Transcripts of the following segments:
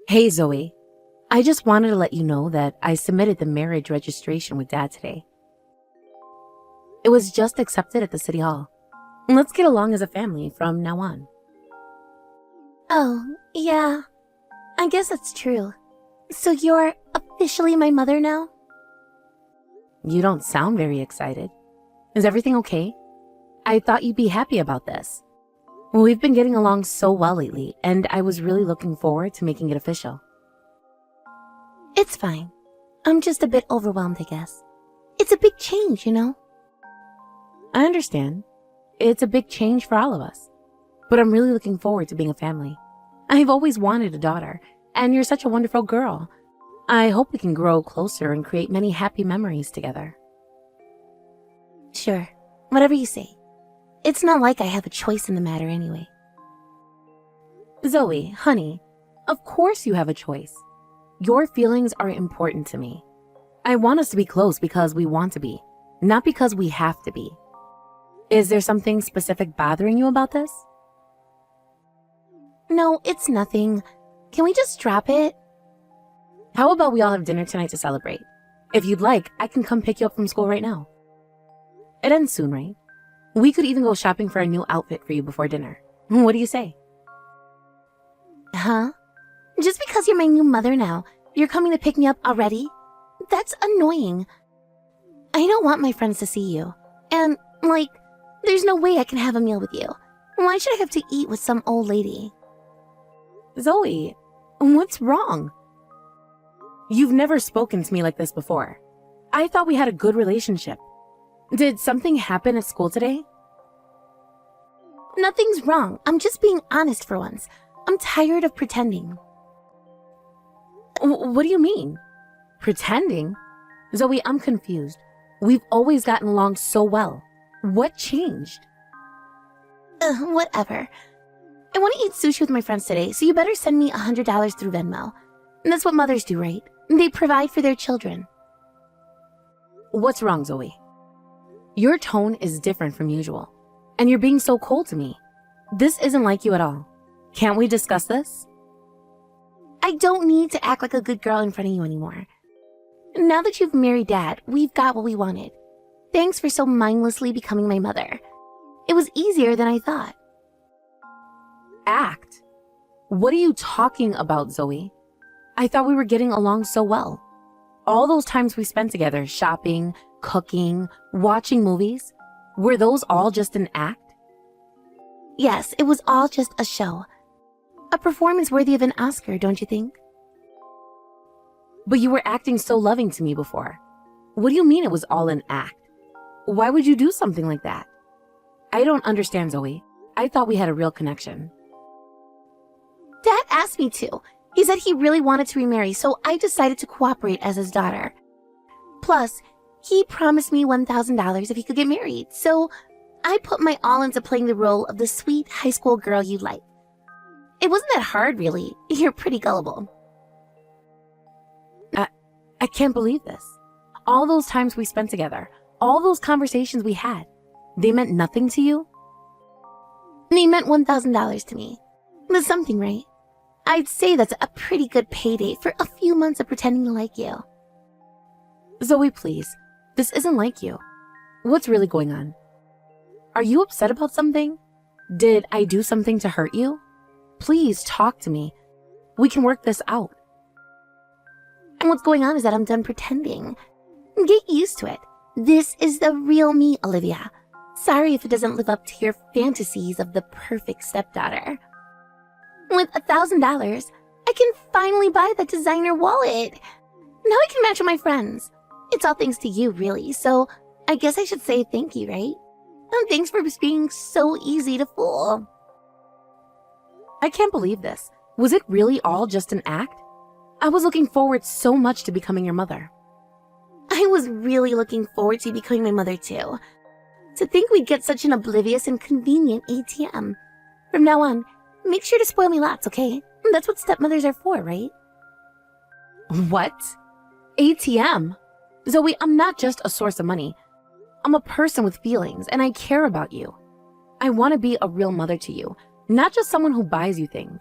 Hey Zoe, I just wanted to let you know that I submitted the marriage registration with Dad today. It was just accepted at the City Hall. Let's get along as a family from now on. Oh, yeah. I guess that's true. So you're officially my mother now? You don't sound very excited. Is everything okay? I thought you'd be happy about this. We've been getting along so well lately, and I was really looking forward to making it official. It's fine. I'm just a bit overwhelmed, I guess. It's a big change, you know? I understand. It's a big change for all of us. But I'm really looking forward to being a family. I've always wanted a daughter, and you're such a wonderful girl. I hope we can grow closer and create many happy memories together. Sure, whatever you say. It's not like I have a choice in the matter anyway. Zoe, honey, of course you have a choice. Your feelings are important to me. I want us to be close because we want to be, not because we have to be. Is there something specific bothering you about this? No, it's nothing. Can we just drop it? How about we all have dinner tonight to celebrate? If you'd like, I can come pick you up from school right now. It ends soon, right? We could even go shopping for a new outfit for you before dinner. What do you say? Huh? Just because you're my new mother now, you're coming to pick me up already? That's annoying. I don't want my friends to see you. And, there's no way I can have a meal with you. Why should I have to eat with some old lady? Zoe, what's wrong? You've never spoken to me like this before. I thought we had a good relationship. Did something happen at school today? Nothing's wrong. I'm just being honest for once. I'm tired of pretending. What do you mean? Pretending? Zoe, I'm confused. We've always gotten along so well. What changed? Whatever. I want to eat sushi with my friends today, so you better send me $100 through Venmo. That's what mothers do, right? They provide for their children. What's wrong, Zoe? Your tone is different from usual, and you're being so cold to me. This isn't like you at all. Can't we discuss this? I don't need to act like a good girl in front of you anymore. Now that you've married Dad, we've got what we wanted. Thanks for so mindlessly becoming my mother. It was easier than I thought. Act? What are you talking about, Zoe? I thought we were getting along so well. All those times we spent together, shopping, cooking, watching movies, were those all just an act? Yes, it was all just a show. A performance worthy of an Oscar, don't you think? But you were acting so loving to me before. What do you mean it was all an act? Why would you do something like that? I don't understand, Zoe. I thought we had a real connection. Dad asked me to. He said he really wanted to remarry, so I decided to cooperate as his daughter. Plus, he promised me $1,000 if he could get married, so I put my all into playing the role of the sweet high school girl you like. It wasn't that hard, really. You're pretty gullible. I can't believe this. All those times we spent together, all those conversations we had, they meant nothing to you? They meant $1,000 to me. That's something, right? I'd say that's a pretty good payday for a few months of pretending to like you. Zoe, please. This isn't like you. What's really going on? Are you upset about something? Did I do something to hurt you? Please talk to me. We can work this out. And what's going on is that I'm done pretending. Get used to it. This is the real me, Olivia. Sorry if it doesn't live up to your fantasies of the perfect stepdaughter. With $1,000, I can finally buy that designer wallet. Now I can match with my friends. It's all thanks to you, really, so I guess I should say thank you, right? And thanks for being so easy to fool. I can't believe this. Was it really all just an act? I was looking forward so much to becoming your mother. I was really looking forward to becoming my mother, too. To think we'd get such an oblivious and convenient ATM. From now on, make sure to spoil me lots, okay? That's what stepmothers are for, right? What? ATM? Zoe, I'm not just a source of money. I'm a person with feelings, and I care about you. I want to be a real mother to you, not just someone who buys you things.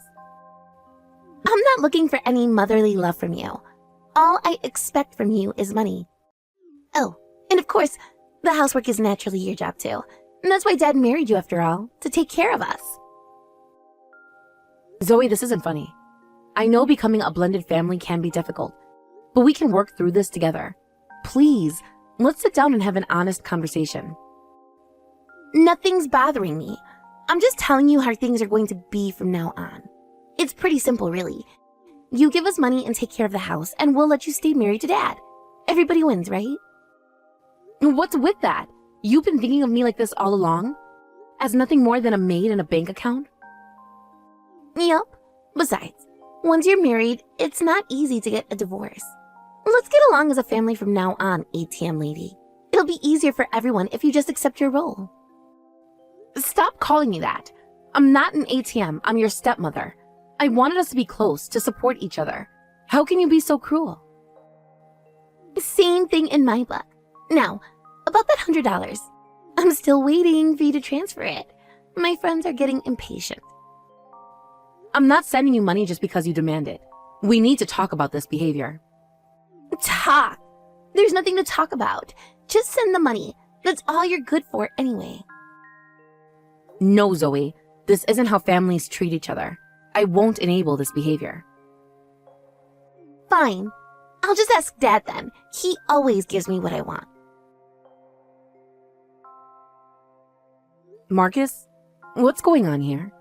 I'm not looking for any motherly love from you. All I expect from you is money. Oh, and of course, the housework is naturally your job too. And that's why Dad married you after all, to take care of us. Zoe, this isn't funny. I know becoming a blended family can be difficult, but we can work through this together. Please, let's sit down and have an honest conversation. Nothing's bothering me. I'm just telling you how things are going to be from now on. It's pretty simple, really. You give us money and take care of the house, and we'll let you stay married to Dad. Everybody wins, right? What's with that? You've been thinking of me like this all along? As nothing more than a maid and a bank account? Yup. Besides, once you're married, it's not easy to get a divorce. Let's get along as a family from now on, ATM lady. It'll be easier for everyone if you just accept your role. Stop calling me that. I'm not an ATM, I'm your stepmother. I wanted us to be close, to support each other. How can you be so cruel? Same thing in my book. Now, about that $100. I'm still waiting for you to transfer it. My friends are getting impatient. I'm not sending you money just because you demand it. We need to talk about this behavior. Talk? There's nothing to talk about. Just send the money. That's all you're good for anyway. No, Zoe. This isn't how families treat each other. I won't enable this behavior. Fine. I'll just ask Dad then. He always gives me what I want. Marcus, what's going on here?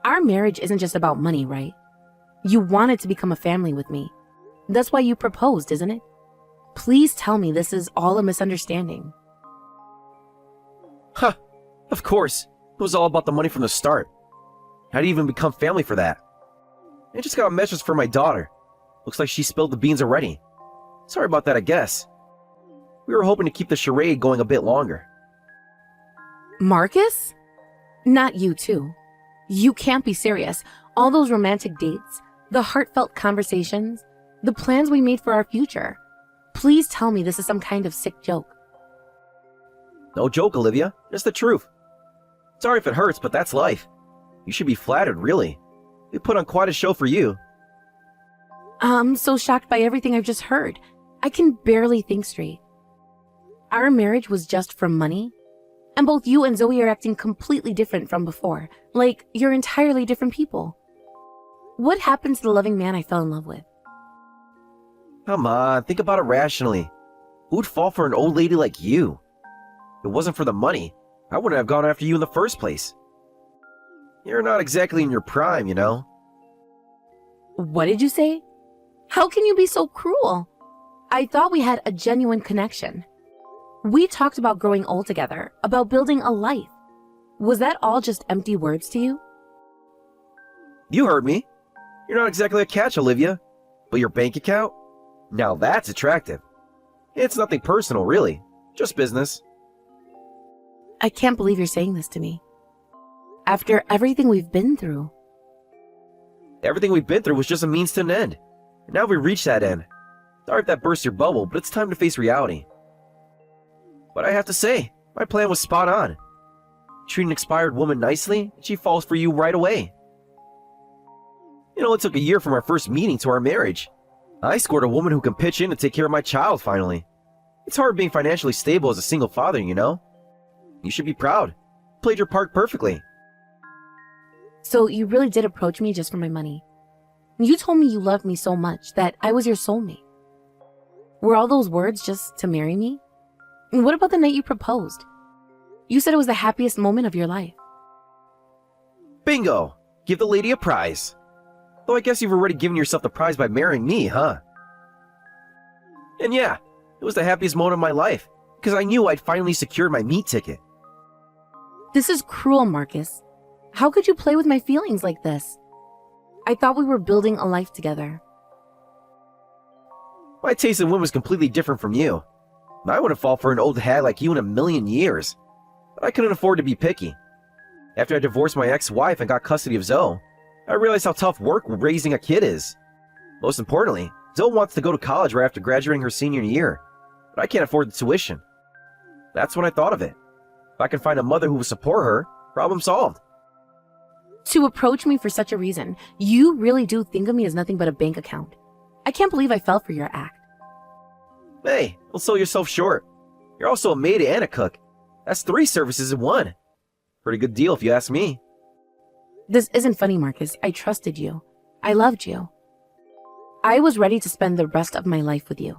Our marriage isn't just about money, right? You wanted to become a family with me. That's why you proposed, isn't it? Please tell me this is all a misunderstanding. Huh. Of course. It was all about the money from the start. How'd you even become family for that? I just got a message from my daughter. Looks like she spilled the beans already. Sorry about that, I guess. We were hoping to keep the charade going a bit longer. Marcus? Not you too. You can't be serious. All those romantic dates, the heartfelt conversations, the plans we made for our future. Please tell me this is some kind of sick joke. No joke, Olivia. It's the truth. Sorry if it hurts, but that's life. You should be flattered, really. We put on quite a show for you. I'm so shocked by everything I've just heard. I can barely think straight. Our marriage was just for money? And both you and Zoe are acting completely different from before. Like, you're entirely different people. What happened to the loving man I fell in love with? Come on, think about it rationally. Who'd fall for an old lady like you? If it wasn't for the money, I wouldn't have gone after you in the first place. You're not exactly in your prime, you know? What did you say? How can you be so cruel? I thought we had a genuine connection. We talked about growing old together, about building a life. Was that all just empty words to you? You heard me. You're not exactly a catch, Olivia. But your bank account? Now that's attractive. It's nothing personal, really. Just business. I can't believe you're saying this to me. After everything we've been through. Everything we've been through was just a means to an end. And now we've reached that end. Sorry if that burst your bubble, but it's time to face reality. But I have to say, my plan was spot on. Treat an expired woman nicely, and she falls for you right away. You know, it took a year from our first meeting to our marriage. I scored a woman who can pitch in to take care of my child, finally. It's hard being financially stable as a single father, you know? You should be proud. You played your part perfectly. So you really did approach me just for my money. You told me you loved me so much that I was your soulmate. Were all those words just to marry me? And what about the night you proposed? You said it was the happiest moment of your life. Bingo! Give the lady a prize. Though I guess you've already given yourself the prize by marrying me, huh? And yeah, it was the happiest moment of my life, because I knew I'd finally secured my meat ticket. This is cruel, Marcus. How could you play with my feelings like this? I thought we were building a life together. My taste in women was completely different from you. I wouldn't fall for an old hag like you in a million years. But I couldn't afford to be picky. After I divorced my ex-wife and got custody of Zoe, I realized how tough work raising a kid is. Most importantly, Zoe wants to go to college right after graduating her senior year, but I can't afford the tuition. That's when I thought of it. If I can find a mother who will support her, problem solved. To approach me for such a reason, you really do think of me as nothing but a bank account. I can't believe I fell for your act. Hey, don't sell yourself short. You're also a maid and a cook. That's 3 services in one. Pretty good deal if you ask me. This isn't funny, Marcus. I trusted you. I loved you. I was ready to spend the rest of my life with you.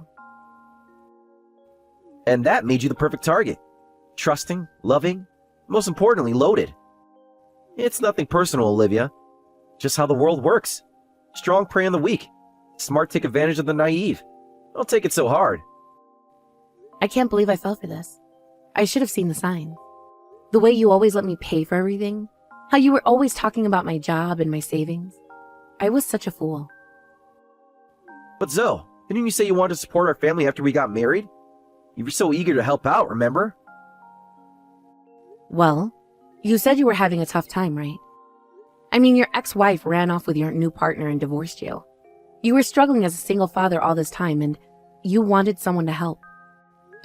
And that made you the perfect target. Trusting, loving, most importantly, loaded. It's nothing personal, Olivia. Just how the world works. Strong prey on the weak. Smart take advantage of the naive. Don't take it so hard. I can't believe I fell for this. I should have seen the signs. The way you always let me pay for everything. How you were always talking about my job and my savings. I was such a fool. But Zoe, didn't you say you wanted to support our family after we got married? You were so eager to help out, remember? Well, you said you were having a tough time, right? I mean, your ex-wife ran off with your new partner and divorced you. You were struggling as a single father all this time, and you wanted someone to help.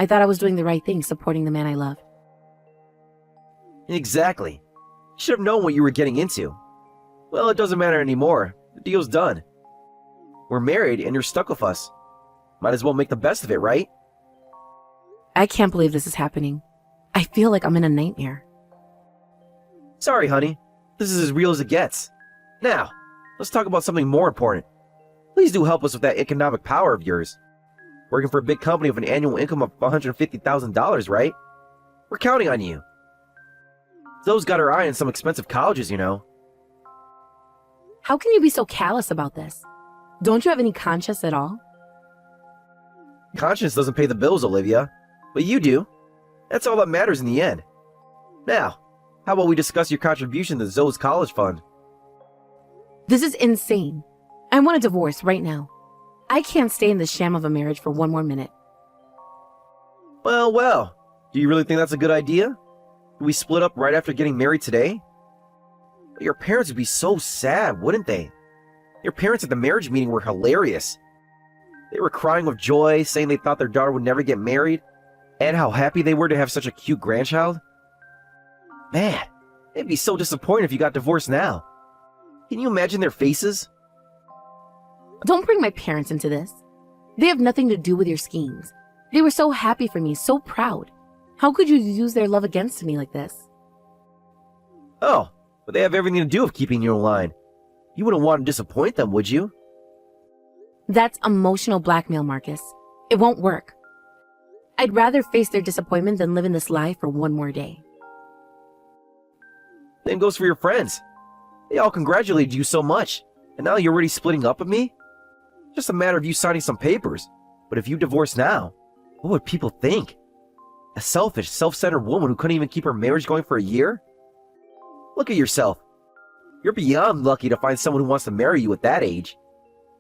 I thought I was doing the right thing, supporting the man I loved. Exactly. You should have known what you were getting into. Well, it doesn't matter anymore. The deal's done. We're married and you're stuck with us. Might as well make the best of it, right? I can't believe this is happening. I feel like I'm in a nightmare. Sorry, honey. This is as real as it gets. Now, let's talk about something more important. Please do help us with that economic power of yours. Working for a big company with an annual income of $150,000, right? We're counting on you. Zoe's got her eye on some expensive colleges, you know. How can you be so callous about this? Don't you have any conscience at all? Conscience doesn't pay the bills, Olivia. But you do. That's all that matters in the end. Now, how about we discuss your contribution to Zoe's college fund? This is insane. I want a divorce right now. I can't stay in this sham of a marriage for one more minute. Well. Do you really think that's a good idea? Do we split up right after getting married today? Your parents would be so sad, wouldn't they? Your parents at the marriage meeting were hilarious. They were crying with joy, saying they thought their daughter would never get married, and how happy they were to have such a cute grandchild. Man, they'd be so disappointed if you got divorced now. Can you imagine their faces? Don't bring my parents into this. They have nothing to do with your schemes. They were so happy for me, so proud. How could you use their love against me like this? Oh, but they have everything to do with keeping you in line. You wouldn't want to disappoint them, would you? That's emotional blackmail, Marcus. It won't work. I'd rather face their disappointment than live in this lie for one more day. Same goes for your friends. They all congratulated you so much, and now you're already splitting up with me? Just a matter of you signing some papers. But if you divorce now, what would people think? A selfish, self-centered woman who couldn't even keep her marriage going for a year? Look at yourself. You're beyond lucky to find someone who wants to marry you at that age.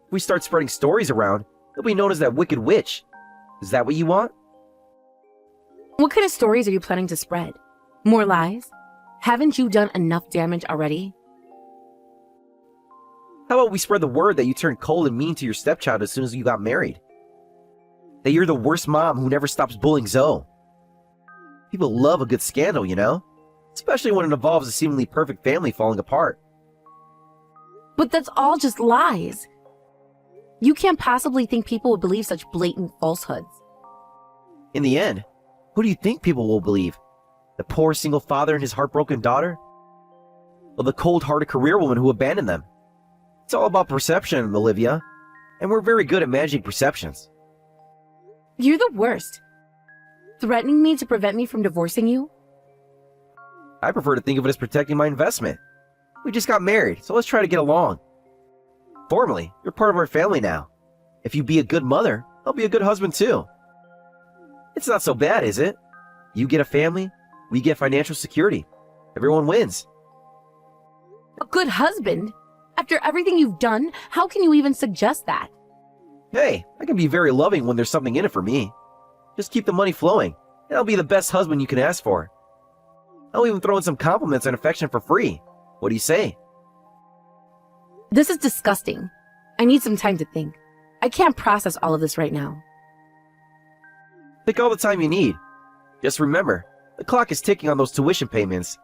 If we start spreading stories around, you'll be known as that wicked witch. Is that what you want? What kind of stories are you planning to spread? More lies? Haven't you done enough damage already? How about we spread the word that you turned cold and mean to your stepchild as soon as you got married? That you're the worst mom who never stops bullying Zoe. People love a good scandal, you know? Especially when it involves a seemingly perfect family falling apart. But that's all just lies. You can't possibly think people would believe such blatant falsehoods. In the end, who do you think people will believe? The poor single father and his heartbroken daughter? Or the cold-hearted career woman who abandoned them? It's all about perception, Olivia. And we're very good at managing perceptions. You're the worst. Threatening me to prevent me from divorcing you? I prefer to think of it as protecting my investment. We just got married, so let's try to get along. Formally, you're part of our family now. If you be a good mother, I'll be a good husband too. It's not so bad, is it? You get a family, we get financial security. Everyone wins. A good husband? After everything you've done, how can you even suggest that? Hey, I can be very loving when there's something in it for me. Just keep the money flowing, and I'll be the best husband you can ask for. I'll even throw in some compliments and affection for free. What do you say? This is disgusting. I need some time to think. I can't process all of this right now. Take all the time you need. Just remember, the clock is ticking on those tuition payments.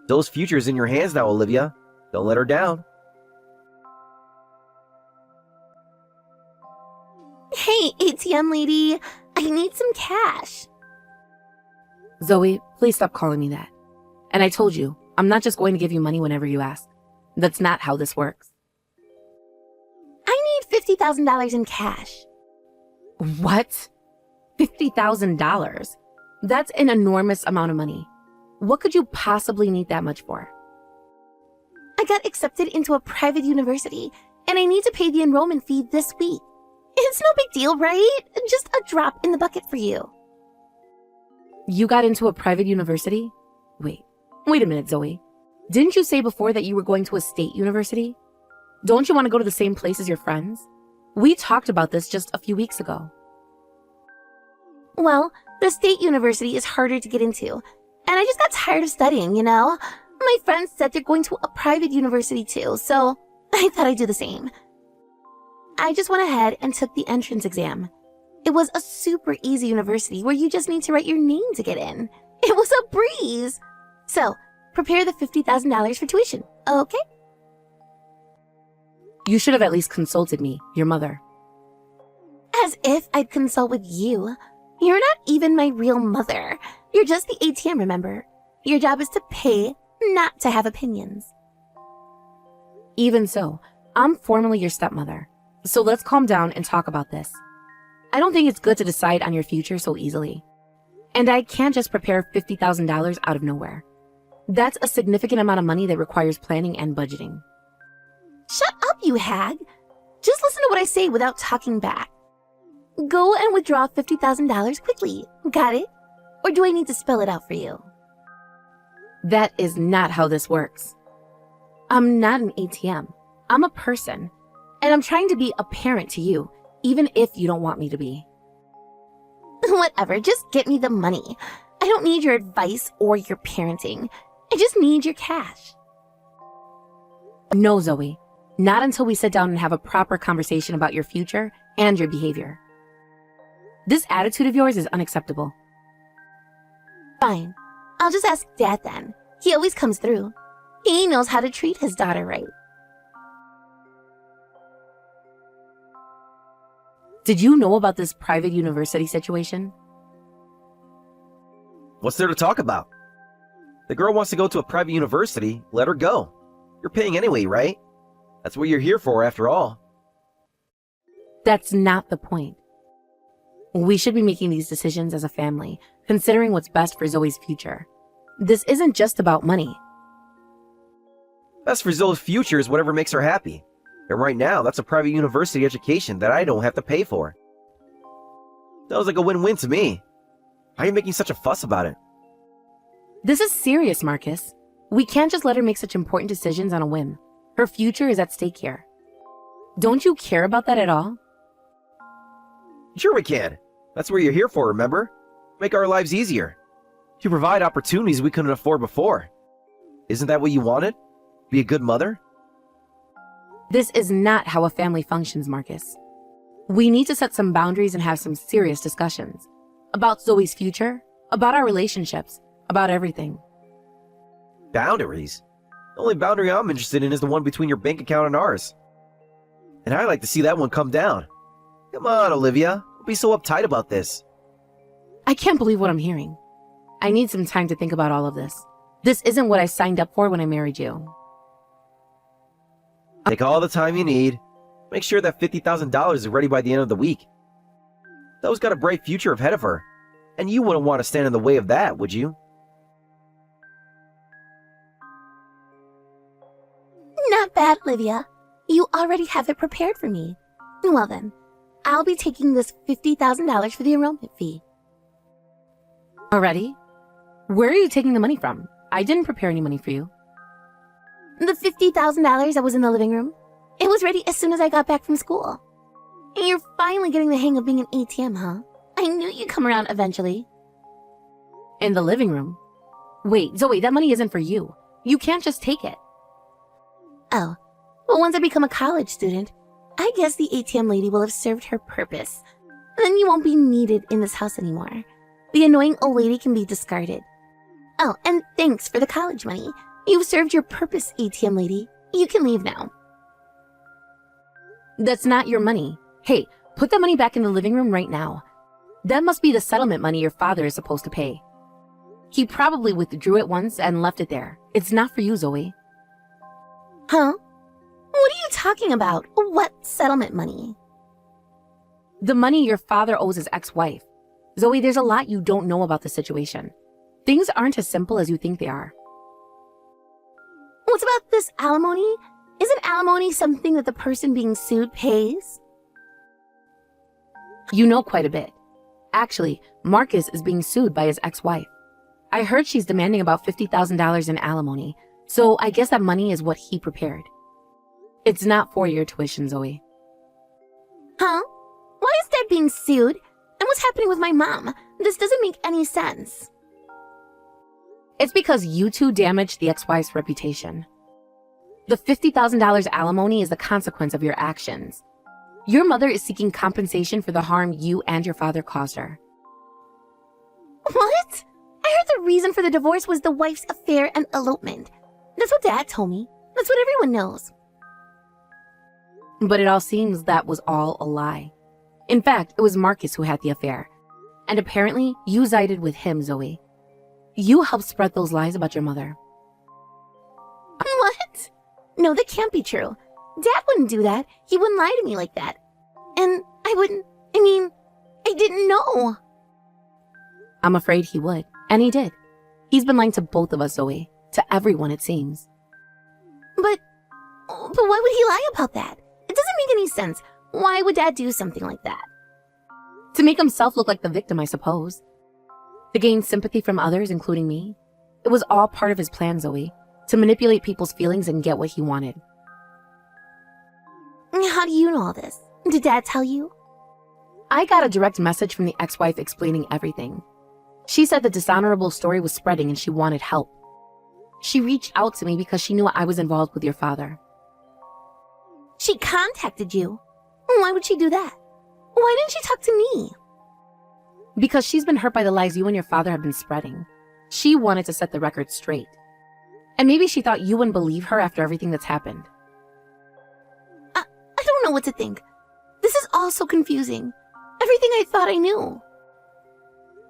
Zoe's future is in your hands now, Olivia. Don't let her down. Hey, ATM lady, I need some cash. Zoe, please stop calling me that. And I told you, I'm not just going to give you money whenever you ask. That's not how this works. I need $50,000 in cash. What? $50,000? That's an enormous amount of money. What could you possibly need that much for? I got accepted into a private university, and I need to pay the enrollment fee this week. It's no big deal, right? Just a drop in the bucket for you. You got into a private university? Wait a minute, Zoe. Didn't you say before that you were going to a state university? Don't you want to go to the same place as your friends? We talked about this just a few weeks ago. Well, the state university is harder to get into, and I just got tired of studying, you know? My friends said they're going to a private university too, so I thought I'd do the same. I just went ahead and took the entrance exam. It was a super easy university where you just need to write your name to get in. It was a breeze. So, prepare the $50,000 for tuition, okay? You should have at least consulted me, your mother. As if I'd consult with you. You're not even my real mother. You're just the ATM, remember? Your job is to pay, not to have opinions. Even so, I'm formally your stepmother. So let's calm down and talk about this. I don't think it's good to decide on your future so easily. And I can't just prepare $50,000 out of nowhere. That's a significant amount of money that requires planning and budgeting. Shut up, you hag. Just listen to what I say without talking back. Go and withdraw $50,000 quickly. Got it? Or do I need to spell it out for you? That is not how this works. I'm not an ATM. I'm a person. And I'm trying to be a parent to you, even if you don't want me to be. Whatever, just get me the money. I don't need your advice or your parenting. I just need your cash. No, Zoe. Not until we sit down and have a proper conversation about your future and your behavior. This attitude of yours is unacceptable. Fine. I'll just ask Dad then. He always comes through. He knows how to treat his daughter right. Did you know about this private university situation? What's there to talk about? The girl wants to go to a private university, let her go. You're paying anyway, right? That's what you're here for, after all. That's not the point. We should be making these decisions as a family, considering what's best for Zoe's future. This isn't just about money. Best for Zoe's future is whatever makes her happy. And right now, that's a private university education that I don't have to pay for. Sounds like a win-win to me. Why are you making such a fuss about it? This is serious, Marcus. We can't just let her make such important decisions on a whim. Her future is at stake here. Don't you care about that at all? Sure we can. That's what you're here for, remember? Make our lives easier. You provide opportunities we couldn't afford before. Isn't that what you wanted? Be a good mother? This is not how a family functions, Marcus. We need to set some boundaries and have some serious discussions. About Zoe's future, about our relationships, about everything. Boundaries? The only boundary I'm interested in is the one between your bank account and ours. And I'd like to see that one come down. Come on, Olivia. Don't be so uptight about this. I can't believe what I'm hearing. I need some time to think about all of this. This isn't what I signed up for when I married you. Take all the time you need. Make sure that $50,000 is ready by the end of the week. Zoe's got a bright future ahead of her. And you wouldn't want to stand in the way of that, would you? Not bad, Olivia. You already have it prepared for me. Well then, I'll be taking this $50,000 for the enrollment fee. Already? Where are you taking the money from? I didn't prepare any money for you. The $50,000 that was in the living room, it was ready as soon as I got back from school. And you're finally getting the hang of being an ATM, huh? I knew you'd come around eventually. In the living room? Wait, Zoe, that money isn't for you. You can't just take it. Oh, well, once I become a college student, I guess the ATM lady will have served her purpose. Then you won't be needed in this house anymore. The annoying old lady can be discarded. Oh, and thanks for the college money. You've served your purpose, ATM lady. You can leave now. That's not your money. Hey, put the money back in the living room right now. That must be the settlement money your father is supposed to pay. He probably withdrew it once and left it there. It's not for you, Zoe. Huh? What are you talking about? What settlement money? The money your father owes his ex-wife. Zoe, there's a lot you don't know about the situation. Things aren't as simple as you think they are. What's about this alimony? Isn't alimony something that the person being sued pays? You know quite a bit. Actually, Marcus is being sued by his ex-wife. I heard she's demanding about $50,000 in alimony, so I guess that money is what he prepared. It's not for your tuition, Zoe. Huh? Why is Dad being sued? And what's happening with my mom? This doesn't make any sense. It's because you two damaged the ex-wife's reputation. The $50,000 alimony is the consequence of your actions. Your mother is seeking compensation for the harm you and your father caused her. What? I heard the reason for the divorce was the wife's affair and elopement. That's what Dad told me. That's what everyone knows. But it all seems that was all a lie. In fact, it was Marcus who had the affair. And apparently, you sided with him, Zoe. You helped spread those lies about your mother. What? No, that can't be true. Dad wouldn't do that. He wouldn't lie to me like that. And I didn't know. I'm afraid he would. And he did. He's been lying to both of us, Zoe. To everyone, it seems. But why would he lie about that? It doesn't make any sense. Why would Dad do something like that? To make himself look like the victim, I suppose. To gain sympathy from others, including me. It was all part of his plan, Zoe. To manipulate people's feelings and get what he wanted. How do you know all this? Did Dad tell you? I got a direct message from the ex-wife explaining everything. She said the dishonorable story was spreading and she wanted help. She reached out to me because she knew I was involved with your father. She contacted you. Why would she do that? Why didn't she talk to me? Because she's been hurt by the lies you and your father have been spreading. She wanted to set the record straight. And maybe she thought you wouldn't believe her after everything that's happened. I don't know what to think. This is all so confusing. Everything I thought I knew.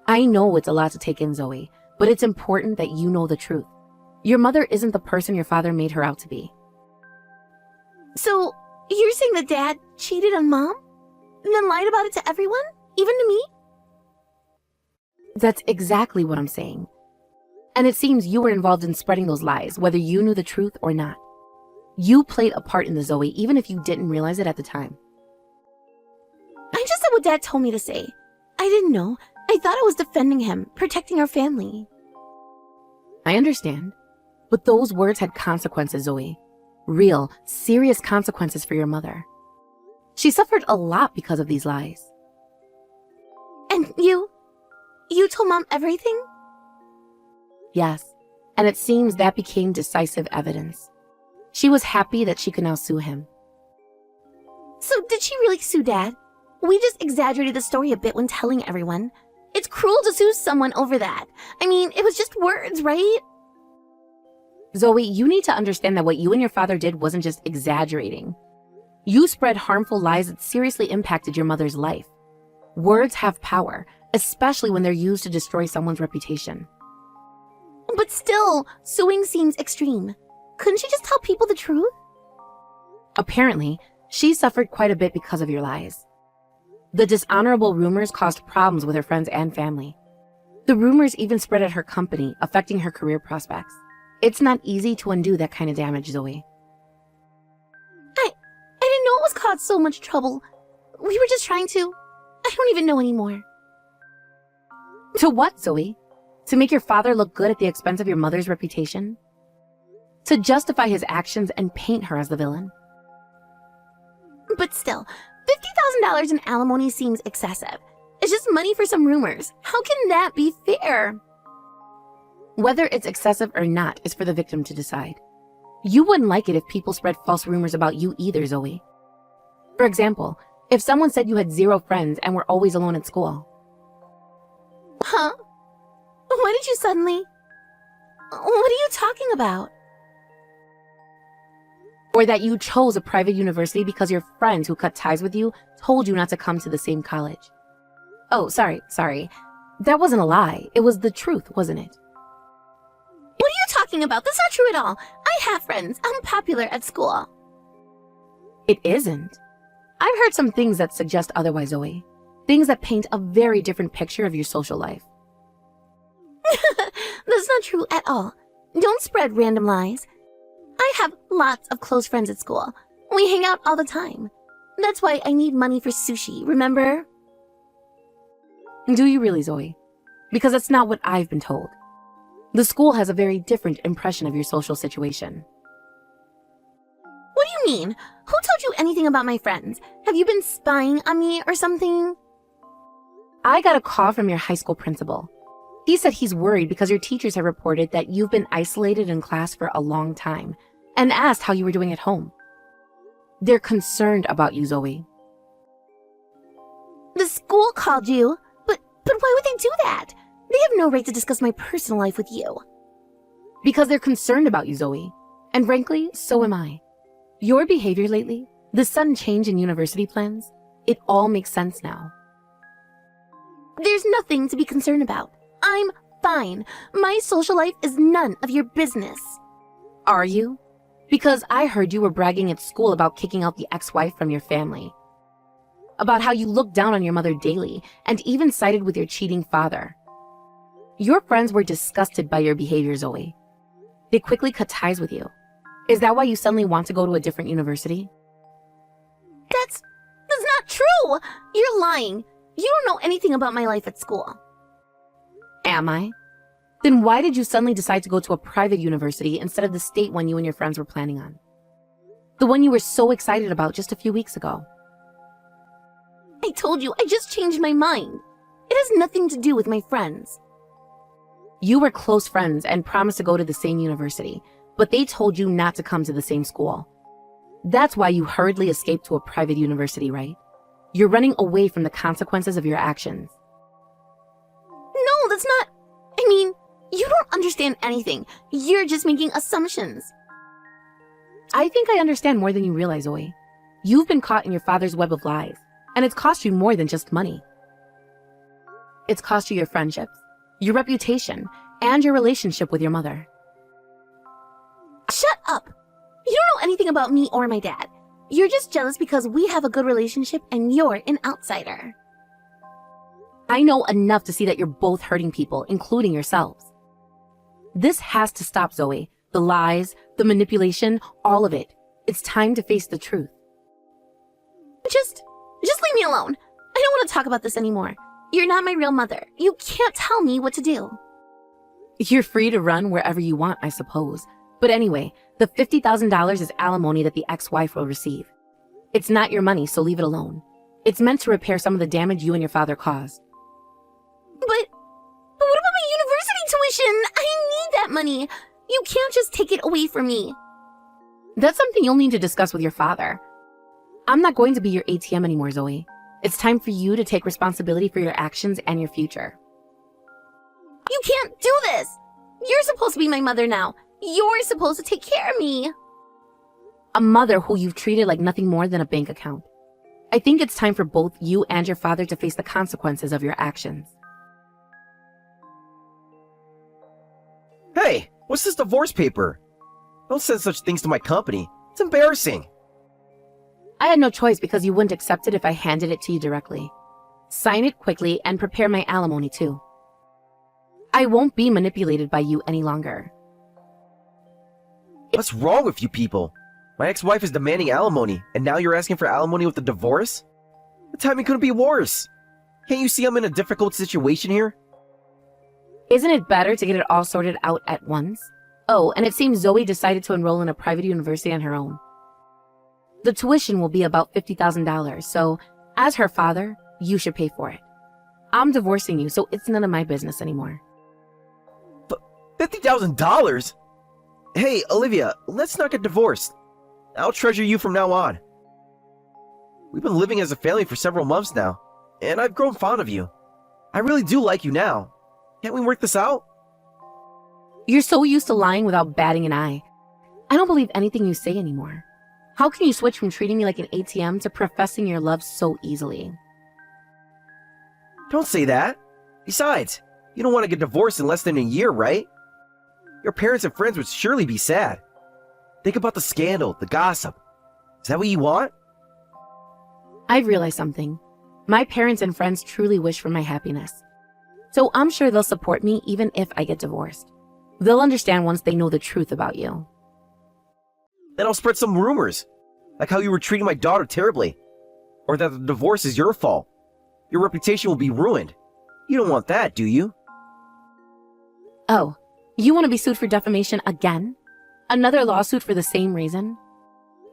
I know it's a lot to take in, Zoe, but it's important that you know the truth. Your mother isn't the person your father made her out to be. So, you're saying that Dad cheated on Mom? And then lied about it to everyone? Even to me? That's exactly what I'm saying. And it seems you were involved in spreading those lies, whether you knew the truth or not. You played a part in the Zoe, even if you didn't realize it at the time. I just said what Dad told me to say. I didn't know. I thought I was defending him, protecting our family. I understand. But those words had consequences, Zoe. Real, serious consequences for your mother. She suffered a lot because of these lies. And you told Mom everything? Yes, and it seems that became decisive evidence. She was happy that she could now sue him. So did she really sue Dad? We just exaggerated the story a bit when telling everyone. It's cruel to sue someone over that. I mean, it was just words, right? Zoe, you need to understand that what you and your father did wasn't just exaggerating. You spread harmful lies that seriously impacted your mother's life. Words have power, especially when they're used to destroy someone's reputation. But still, suing seems extreme. Couldn't she just tell people the truth? Apparently, she suffered quite a bit because of your lies. The dishonorable rumors caused problems with her friends and family. The rumors even spread at her company, affecting her career prospects. It's not easy to undo that kind of damage, Zoe. I didn't know it was caused so much trouble. We were just trying to... I don't even know anymore. To what, Zoe? To make your father look good at the expense of your mother's reputation? To justify his actions and paint her as the villain? But still, $50,000 in alimony seems excessive. It's just money for some rumors. How can that be fair? Whether it's excessive or not is for the victim to decide. You wouldn't like it if people spread false rumors about you either, Zoe. For example, if someone said you had 0 friends and were always alone at school. Huh? Why did you suddenly... What are you talking about? Or that you chose a private university because your friends who cut ties with you told you not to come to the same college. Oh, sorry. That wasn't a lie. It was the truth, wasn't it? What are you talking about? That's not true at all. I have friends. I'm popular at school. It isn't. I've heard some things that suggest otherwise, Zoe. Things that paint a very different picture of your social life. That's not true at all. Don't spread random lies. I have lots of close friends at school. We hang out all the time. That's why I need money for sushi, remember? Do you really, Zoe? Because that's not what I've been told. The school has a very different impression of your social situation. What do you mean? Who told you anything about my friends? Have you been spying on me or something? I got a call from your high school principal. He said he's worried because your teachers have reported that you've been isolated in class for a long time and asked how you were doing at home. They're concerned about you, Zoe. The school called you? But why would they do that? They have no right to discuss my personal life with you. Because they're concerned about you, Zoe. And frankly, so am I. Your behavior lately, the sudden change in university plans, it all makes sense now. There's nothing to be concerned about. I'm fine. My social life is none of your business. Are you? Because I heard you were bragging at school about kicking out the ex-wife from your family. About how you look down on your mother daily and even sided with your cheating father. Your friends were disgusted by your behavior, Zoe. They quickly cut ties with you. Is that why you suddenly want to go to a different university? That's not true. You're lying. You don't know anything about my life at school. Am I? Then why did you suddenly decide to go to a private university instead of the state one you and your friends were planning on? The one you were so excited about just a few weeks ago. I told you, I just changed my mind. It has nothing to do with my friends. You were close friends and promised to go to the same university, but they told you not to come to the same school. That's why you hurriedly escaped to a private university, right? You're running away from the consequences of your actions. No, that's not... I mean, you don't understand anything. You're just making assumptions. I think I understand more than you realize, Zoe. You've been caught in your father's web of lies, and it's cost you more than just money. It's cost you your friendships, your reputation, and your relationship with your mother. Shut up! You don't know anything about me or my dad. You're just jealous because we have a good relationship and you're an outsider. I know enough to see that you're both hurting people, including yourselves. This has to stop, Zoe. The lies, the manipulation, all of it. It's time to face the truth. Just leave me alone. I don't want to talk about this anymore. You're not my real mother. You can't tell me what to do. You're free to run wherever you want, I suppose. But anyway, the $50,000 is alimony that the ex-wife will receive. It's not your money, so leave it alone. It's meant to repair some of the damage you and your father caused. But what about my university tuition? I need that money. You can't just take it away from me. That's something you'll need to discuss with your father. I'm not going to be your ATM anymore, Zoe. It's time for you to take responsibility for your actions and your future. You can't do this. You're supposed to be my mother now. You're supposed to take care of me. A mother who you've treated like nothing more than a bank account. I think it's time for both you and your father to face the consequences of your actions. Hey, what's this divorce paper? Don't send such things to my company. It's embarrassing. I had no choice because you wouldn't accept it if I handed it to you directly. Sign it quickly and prepare my alimony too. I won't be manipulated by you any longer. What's wrong with you people? My ex-wife is demanding alimony, and now you're asking for alimony with a divorce? The timing couldn't be worse. Can't you see I'm in a difficult situation here? Isn't it better to get it all sorted out at once? Oh, and it seems Zoe decided to enroll in a private university on her own. The tuition will be about $50,000, so as her father, you should pay for it. I'm divorcing you, so it's none of my business anymore. But $50,000? Hey, Olivia, let's not get divorced. I'll treasure you from now on. We've been living as a family for several months now, and I've grown fond of you. I really do like you now. Can't we work this out? You're so used to lying without batting an eye. I don't believe anything you say anymore. How can you switch from treating me like an ATM to professing your love so easily? Don't say that. Besides, you don't want to get divorced in less than a year, right? Your parents and friends would surely be sad. Think about the scandal, the gossip. Is that what you want? I've realized something. My parents and friends truly wish for my happiness. So I'm sure they'll support me even if I get divorced. They'll understand once they know the truth about you. Then I'll spread some rumors, like how you were treating my daughter terribly, or that the divorce is your fault. Your reputation will be ruined. You don't want that, do you? Oh, you want to be sued for defamation again? Another lawsuit for the same reason?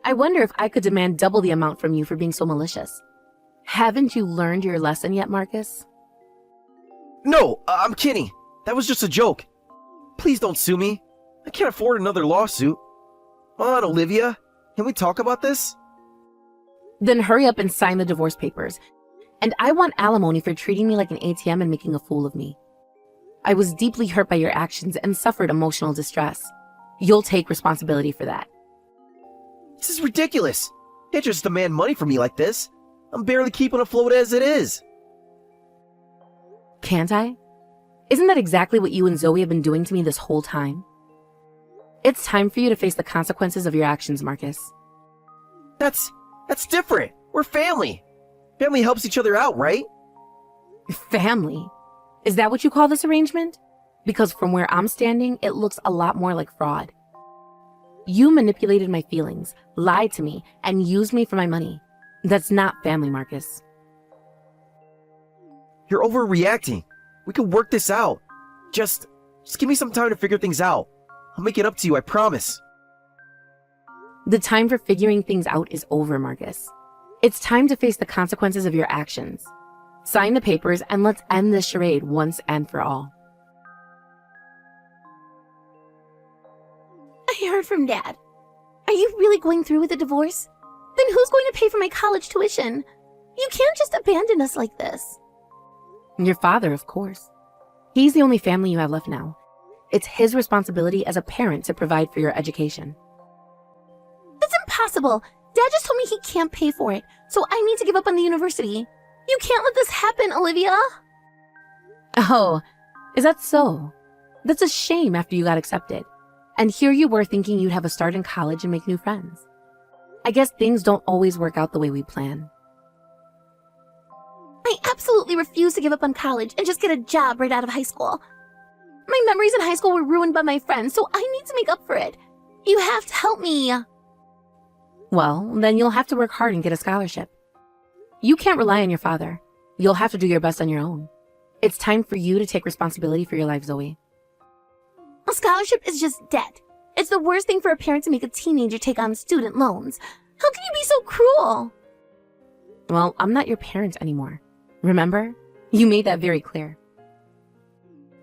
I wonder if I could demand double the amount from you for being so malicious. Haven't you learned your lesson yet, Marcus? No, I'm kidding. That was just a joke. Please don't sue me. I can't afford another lawsuit. Come on, Olivia. Can we talk about this? Then hurry up and sign the divorce papers. And I want alimony for treating me like an ATM and making a fool of me. I was deeply hurt by your actions and suffered emotional distress. You'll take responsibility for that. This is ridiculous. You can't just demand money from me like this. I'm barely keeping afloat as it is. Can't I? Isn't that exactly what you and Zoe have been doing to me this whole time? It's time for you to face the consequences of your actions, Marcus. That's different. We're family. Family helps each other out, right? Family? Is that what you call this arrangement? Because from where I'm standing, it looks a lot more like fraud. You manipulated my feelings, lied to me, and used me for my money. That's not family, Marcus. You're overreacting. We can work this out. Just give me some time to figure things out. I'll make it up to you, I promise. The time for figuring things out is over, Marcus. It's time to face the consequences of your actions. Sign the papers and let's end this charade once and for all. I heard from Dad. Are you really going through with the divorce? Then who's going to pay for my college tuition? You can't just abandon us like this. Your father, of course. He's the only family you have left now. It's his responsibility as a parent to provide for your education. That's impossible. Dad just told me he can't pay for it, so I need to give up on the university. You can't let this happen, Olivia. Oh, is that so? That's a shame after you got accepted. And here you were thinking you'd have a start in college and make new friends. I guess things don't always work out the way we plan. I absolutely refuse to give up on college and just get a job right out of high school. My memories in high school were ruined by my friends, so I need to make up for it. You have to help me. Well, then you'll have to work hard and get a scholarship. You can't rely on your father. You'll have to do your best on your own. It's time for you to take responsibility for your life, Zoe. A scholarship is just debt. It's the worst thing for a parent to make a teenager take on student loans. How can you be so cruel? Well, I'm not your parent anymore. Remember? You made that very clear.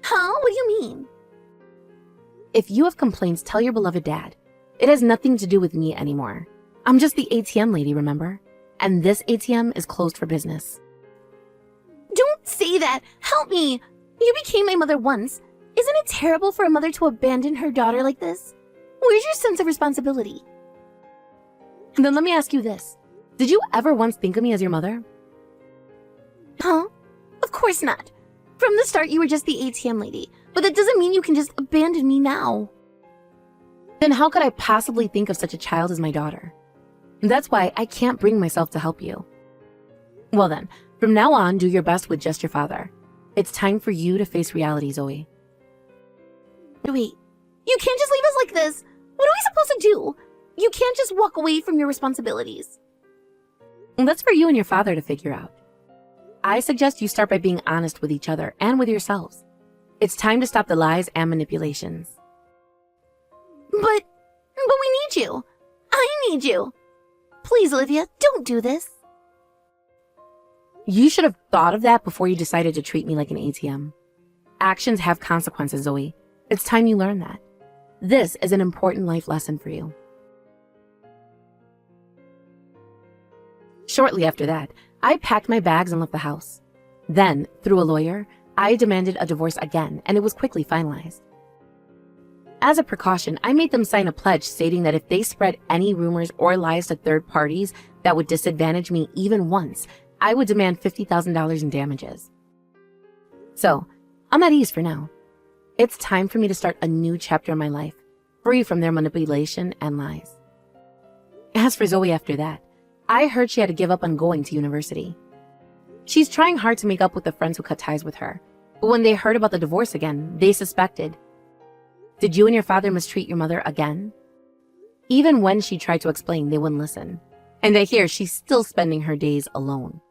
Huh? What do you mean? If you have complaints, tell your beloved dad. It has nothing to do with me anymore. I'm just the ATM lady, remember? And this ATM is closed for business. Don't say that. Help me. You became my mother once. Isn't it terrible for a mother to abandon her daughter like this? Where's your sense of responsibility? And then let me ask you this. Did you ever once think of me as your mother? Huh? Of course not. From the start, you were just the ATM lady. But that doesn't mean you can just abandon me now. Then how could I possibly think of such a child as my daughter? That's why I can't bring myself to help you. Well then, from now on, do your best with just your father. It's time for you to face reality, Zoe. Wait, you can't just leave us like this. What are we supposed to do? You can't just walk away from your responsibilities. That's for you and your father to figure out. I suggest you start by being honest with each other and with yourselves. It's time to stop the lies and manipulations. But we need you. I need you. Please, Olivia, don't do this. You should have thought of that before you decided to treat me like an ATM. Actions have consequences, Zoe. It's time you learn that. This is an important life lesson for you. Shortly after that, I packed my bags and left the house. Then, through a lawyer, I demanded a divorce again, and it was quickly finalized. As a precaution, I made them sign a pledge stating that if they spread any rumors or lies to third parties that would disadvantage me even once, I would demand $50,000 in damages. So, I'm at ease for now. It's time for me to start a new chapter in my life, free from their manipulation and lies. As for Zoe after that, I heard she had to give up on going to university. She's trying hard to make up with the friends who cut ties with her, but when they heard about the divorce again, they suspected. Did you and your father mistreat your mother again? Even when she tried to explain, they wouldn't listen. And I hear she's still spending her days alone.